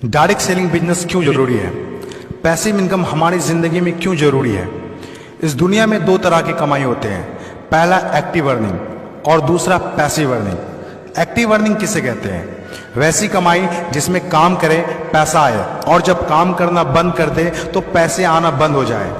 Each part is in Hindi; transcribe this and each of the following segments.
डायरेक्ट सेलिंग बिजनेस क्यों जरूरी है? पैसिव इनकम हमारी जिंदगी में क्यों जरूरी है? इस दुनिया में दो तरह की कमाई होते हैं, पहला एक्टिव अर्निंग और दूसरा पैसिव अर्निंग। एक्टिव अर्निंग किसे कहते हैं? वैसी कमाई जिसमें काम करें पैसा आए और जब काम करना बंद कर दे तो पैसे आना बंद हो जाए।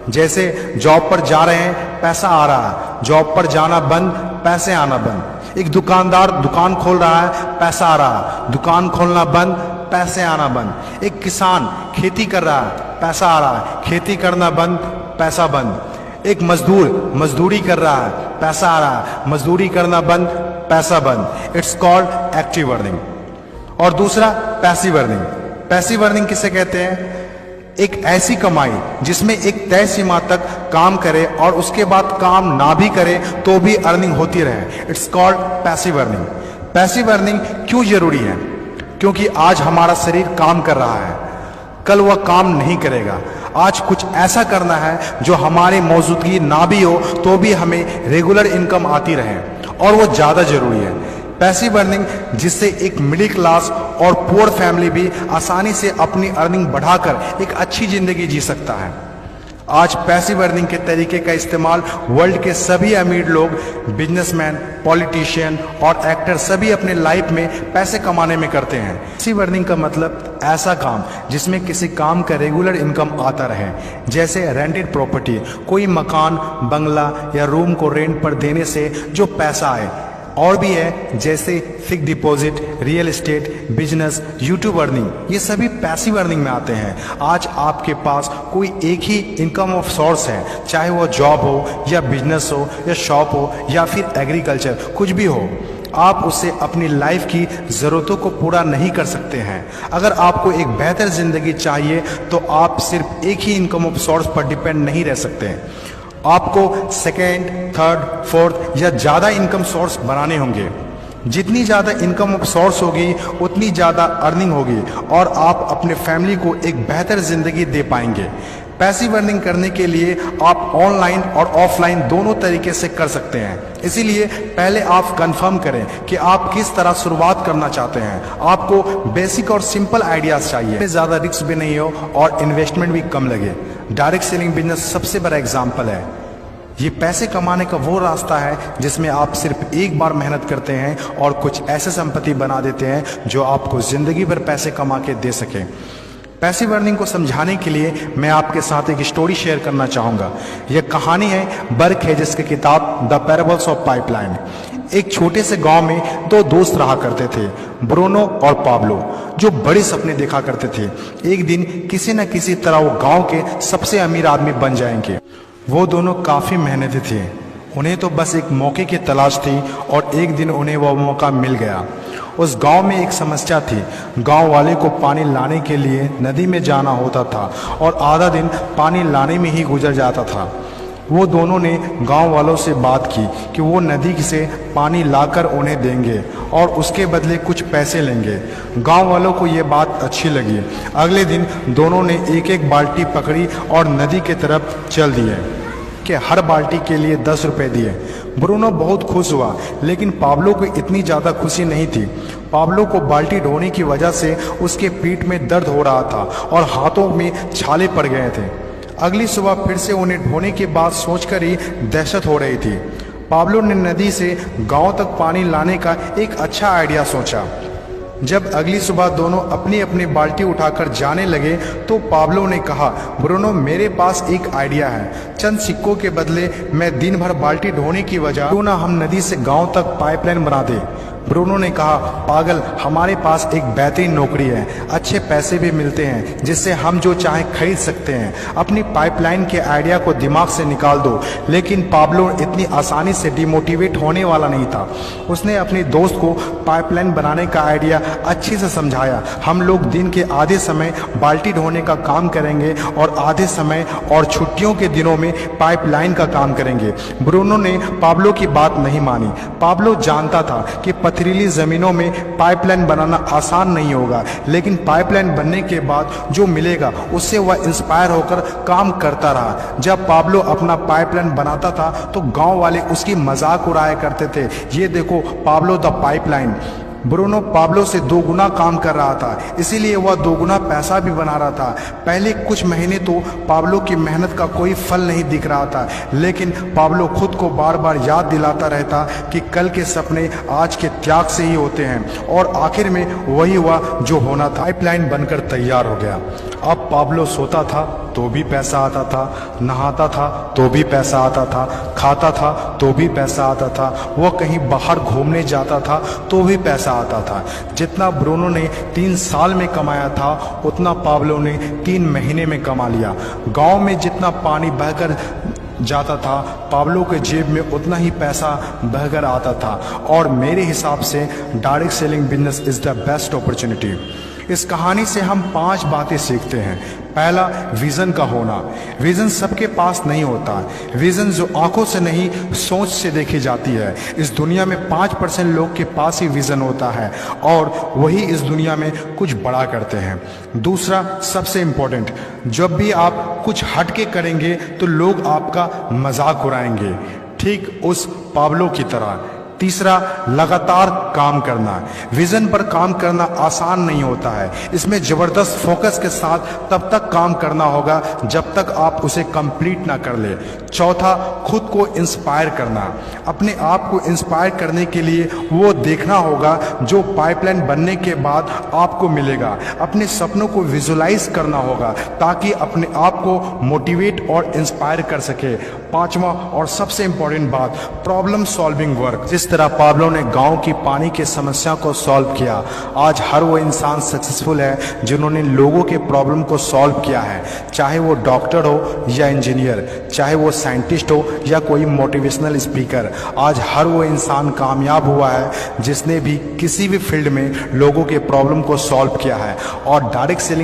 जैसे जॉब पर जा रहे हैं पैसा आ रहा है, जॉब पर जाना बंद पैसे आना बंद। एक दुकानदार दुकान खोल रहा है पैसा आ रहा है, दुकान खोलना बंद पैसे आना बंद। एक किसान खेती कर रहा है पैसा आ रहा है, खेती करना बंद पैसा बंद। एक मजदूर मजदूरी कर रहा है पैसा आ रहा है, मजदूरी करना बंद पैसा बंद। It's called active earning. और दूसरा पैसिव अर्निंग। पैसिव अर्निंग किसे कहते हैं? एक ऐसी कमाई जिसमें एक तय सीमा तक काम करे और उसके बाद काम ना भी करे तो भी अर्निंग होती रहे। It's called passive earning. Passive earning क्यों जरूरी है? क्योंकि आज हमारा शरीर काम कर रहा है, कल वह काम नहीं करेगा। आज कुछ ऐसा करना है जो हमारे मौजूदगी ना भी हो तो भी हमें रेगुलर इनकम आती रहे, और वो ज्यादा जरूरी है। पैसिव अर्निंग जिससे एक मिडिल क्लास और पुअर फैमिली भी आसानी से अपनी अर्निंग बढ़ाकर एक अच्छी जिंदगी जी सकता है। आज पैसिव अर्निंग के तरीके का इस्तेमाल वर्ल्ड के सभी अमीर लोग, बिजनेसमैन, पॉलिटिशियन और एक्टर सभी अपने लाइफ में पैसे कमाने में करते हैं। पैसिव अर्निंग का मतलब ऐसा काम जिसमें किसी काम का रेगुलर इनकम आता रहे, जैसे रेंटेड प्रॉपर्टी, कोई मकान, बंगला या रूम को रेंट पर देने से जो पैसा आए। और भी है जैसे fix deposit, real estate, business, YouTube earning, ये सभी पैसिव अर्निंग में आते हैं। आज आपके पास कोई एक ही इनकम ऑफ सोर्स है, चाहे वो जॉब हो या बिजनेस हो या शॉप हो या फिर एग्रीकल्चर, कुछ भी हो। आप उससे अपनी लाइफ की ज़रूरतों को पूरा नहीं कर सकते हैं। अगर आपको एक बेहतर जिंदगी चाहिए तो आप सिर्फ एक ही इनकम ऑफ सोर्स पर डिपेंड नहीं रह सकते। आपको सेकेंड, थर्ड, फोर्थ या ज़्यादा इनकम सोर्स बनाने होंगे। जितनी ज़्यादा इनकम ऑफ सोर्स होगी उतनी ज़्यादा अर्निंग होगी और आप अपने फैमिली को एक बेहतर ज़िंदगी दे पाएंगे। पैसिव अर्निंग करने के लिए आप ऑनलाइन और ऑफलाइन दोनों तरीके से कर सकते हैं। इसीलिए पहले आप कंफर्म करें कि आप किस तरह शुरुआत करना चाहते हैं। आपको बेसिक और सिंपल आइडियाज चाहिए, ज़्यादा रिस्क भी नहीं हो और इन्वेस्टमेंट भी कम लगे। डायरेक्ट सेलिंग बिजनेस सबसे बड़ा एग्जाम्पल है। ये पैसे कमाने का वो रास्ता है जिसमें आप सिर्फ एक बार मेहनत करते हैं और कुछ ऐसे संपत्ति बना देते हैं जो आपको जिंदगी भर पैसे कमा के दे सके। पैसिव अर्निंग को समझाने के लिए मैं आपके साथ एक स्टोरी शेयर करना चाहूँगा। यह कहानी है बर्क हेजेस की किताब द पैराबल्स ऑफ पाइपलाइन। एक छोटे से गांव में दो दोस्त रहा करते थे, ब्रूनो और पाब्लो, जो बड़े सपने देखा करते थे। एक दिन किसी न किसी तरह वो गांव के सबसे अमीर आदमी बन जाएंगे। वो दोनों काफ़ी मेहनती थे, उन्हें तो बस एक मौके की तलाश थी और एक दिन उन्हें वह मौका मिल गया। उस गांव में एक समस्या थी। गांव वाले को पानी लाने के लिए नदी में जाना होता था और आधा दिन पानी लाने में ही गुजर जाता था। वो दोनों ने गांव वालों से बात की कि वो नदी से पानी लाकर उन्हें देंगे और उसके बदले कुछ पैसे लेंगे। गांव वालों को ये बात अच्छी लगी। अगले दिन दोनों ने एक एक बाल्टी पकड़ी और नदी की तरफ चल दिए कि हर बाल्टी के लिए 10 रुपए दिए। ब्रूनो बहुत खुश हुआ, लेकिन पाब्लो को इतनी ज़्यादा खुशी नहीं थी। पाब्लो को बाल्टी ढोने की वजह से उसके पीठ में दर्द हो रहा था और हाथों में छाले पड़ गए थे। अगली सुबह फिर से उन्हें ढोने की बात सोचकर ही दहशत हो रही थी। पाब्लो ने नदी से गांव तक पानी लाने का एक अच्छा आइडिया सोचा। जब अगली सुबह दोनों अपनी अपनी बाल्टी उठाकर जाने लगे तो पाब्लो ने कहा, ब्रूनो मेरे पास एक आइडिया है। चंद सिक्कों के बदले मैं दिन भर बाल्टी ढोने की वजह क्यों ना हम नदी से गांव तक पाइपलाइन बना दें। ब्रूनो ने कहा, पागल, हमारे पास एक बेहतरीन नौकरी है, अच्छे पैसे भी मिलते हैं जिससे हम जो चाहें खरीद सकते हैं। अपनी पाइपलाइन के आइडिया को दिमाग से निकाल दो। लेकिन पाब्लो इतनी आसानी से डिमोटिवेट होने वाला नहीं था। उसने अपने दोस्त को पाइपलाइन बनाने का आइडिया अच्छे से समझाया। हम लोग दिन के आधे समय बाल्टी ढोने का काम करेंगे और आधे समय और छुट्टियों के दिनों में पाइपलाइन का काम करेंगे। ब्रूनो ने पाब्लो की बात नहीं मानी। पाब्लो जानता था कि पथरीली जमीनों में पाइपलाइन बनाना आसान नहीं होगा, लेकिन पाइपलाइन बनने के बाद जो मिलेगा उससे वह इंस्पायर होकर काम करता रहा। जब पाब्लो अपना पाइपलाइन बनाता था तो गांव वाले उसकी मजाक उड़ाया करते थे, ये देखो Pablo the pipeline. Bruno Pablo से 2 गुना काम कर रहा था, इसीलिए वह 2 गुना पैसा भी बना रहा था। पहले कुछ महीने तो पाब्लो की मेहनत का कोई फल नहीं दिख रहा था, लेकिन पाब्लो खुद को बार बार याद दिलाता रहता कि कल के सपने आज के त्याग से ही होते हैं, और आखिर में वही हुआ जो होना था। पाइपलाइन बनकर तैयार हो गया। अब पाब्लो सोता था तो भी पैसा आता था, नहाता था तो भी पैसा आता था, खाता था तो भी पैसा आता था, वह कहीं बाहर घूमने जाता था तो भी पैसा आता था। जितना ब्रूनो ने 3 साल में कमाया था उतना पाब्लो ने 3 महीने में कमा लिया। गांव में जितना पानी बहकर जाता था, पाब्लो के जेब में उतना ही पैसा बहकर आता था। और मेरे हिसाब से direct selling business is the best opportunity. इस कहानी से हम 5 बातें सीखते हैं। पहला, विजन का होना। विजन सबके पास नहीं होता। विजन जो आंखों से नहीं सोच से देखी जाती है। इस दुनिया में 5% लोग के पास ही विजन होता है और वही इस दुनिया में कुछ बड़ा करते हैं। दूसरा, सबसे इंपॉर्टेंट, जब भी आप कुछ हटके करेंगे तो लोग आपका मजाक उड़ाएंगे, ठीक उस पाब्लो की तरह। तीसरा, लगातार काम करना। विजन पर काम करना आसान नहीं होता है, इसमें जबरदस्त फोकस के साथ तब तक काम करना होगा जब तक आप उसे कंप्लीट ना कर ले। चौथा, खुद को इंस्पायर करना। अपने आप को इंस्पायर करने के लिए वो देखना होगा जो पाइपलाइन बनने के बाद आपको मिलेगा। अपने सपनों को विजुलाइज करना होगा ताकि अपने आप को मोटिवेट और इंस्पायर कर सके। पांचवा और सबसे इंपॉर्टेंट बात, प्रॉब्लम सॉल्विंग वर्क। जिस तरह पाब्लो ने गांव की पानी की समस्या को सॉल्व किया, आज हर वो इंसान सक्सेसफुल है जिन्होंने लोगों के प्रॉब्लम को सॉल्व किया है। चाहे वो डॉक्टर हो या इंजीनियर, चाहे वो साइंटिस्ट हो या कोई मोटिवेशनल स्पीकर, आज हर वो इंसान कामयाब हुआ है जिसने भी किसी भी फील्ड में लोगों के प्रॉब्लम को सॉल्व किया है। और डायरेक्ट सेलिंग